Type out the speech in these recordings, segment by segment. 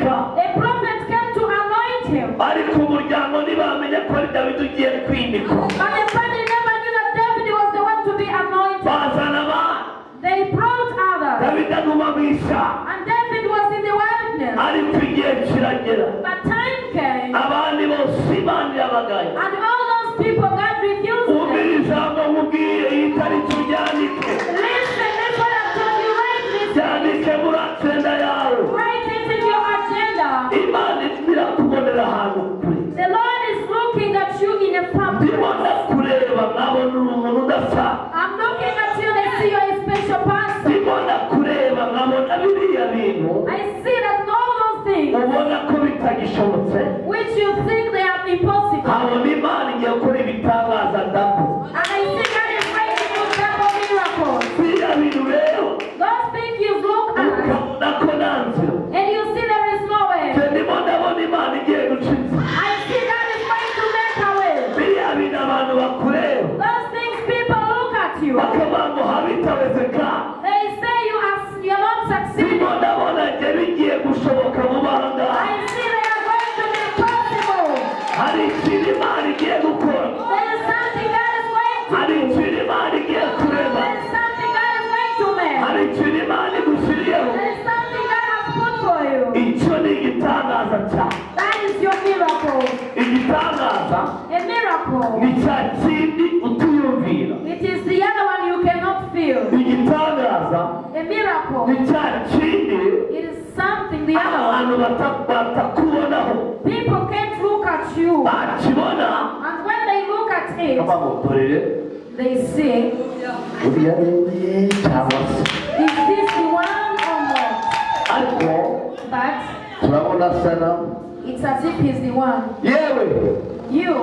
kumwimika. A prophet came to anoint him. Ariko umuryango ntibamenye ko ari Dawidi ugiye kwimikwa. But the family never knew that David was the one to be anointed. Bazana abana. They brought others. Dawidi aguma mu ishyamba. And David was in the wilderness. Ariko igihe kiragera. But time came. Abandi bose Imana irabagaye. And all those people God refused them. Umvira ijambo nkubwiye itariki uryandike. Listen, that's what I told you. Write this. Ryandike muri agenda yawe. Write it in your agenda. Imana irakubonera ahantu kure. The Lord is looking at you in a public. Ndibona kureba nkabona umuntu udasa. I'm looking at you and I see you're a special person. Ndibona kureba nkabona biriya bintu. I see that all those things Ubona ko bitagishobotse. which you think they are impossible. Habona Imana igiye gukora ibitangaza ndabo. And I see God is making you double miracles. Biriya bintu rero. Those things you look at Ukabona ko nanze. and you see there is no way. Ndimo ndabona Imana igiye guca inzira. I see God is going to make a way. Biriya bintu abantu bakureba. Those things people look at you. Bakavuga ngo habitawezeka. They say you're not succeeding. Ndimo ndabona njye bigiye gushoboka mu banga. I see they are going to be possible. Hari ikintu Imana igiye gukora. There is something God is going to Hari do. ikintu Imana igiye kurema. There is something God is going to make. Hari ikintu Imana igushyiriyeho. There is something God has put for you. Icyo ni igitangaza cyane. That is your miracle. Igitangaza A miracle. ni cya kindi utiyumvira. It is the other one you cannot feel. Igitangaza A miracle. ni cya kindi It is something the other one. abantu batakubonaho. People can't look at you. Bakibona And when they look at it, bamutorere they say, uriya ni cyangwa se. is this the one or not? Ariko But turabona sana. it's as if he's the one. Yewe You.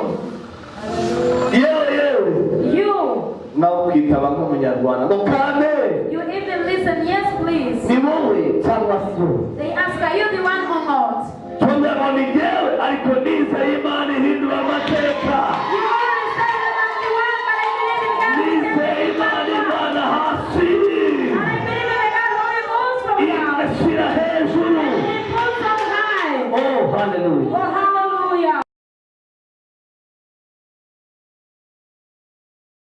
You. nawe kwitaba nk'umunyarwanda ngo kame You even listen, yes please. ni wowe cyangwa se. They ask, are you the one or not? Tumwe ngo ni yewe ariko ni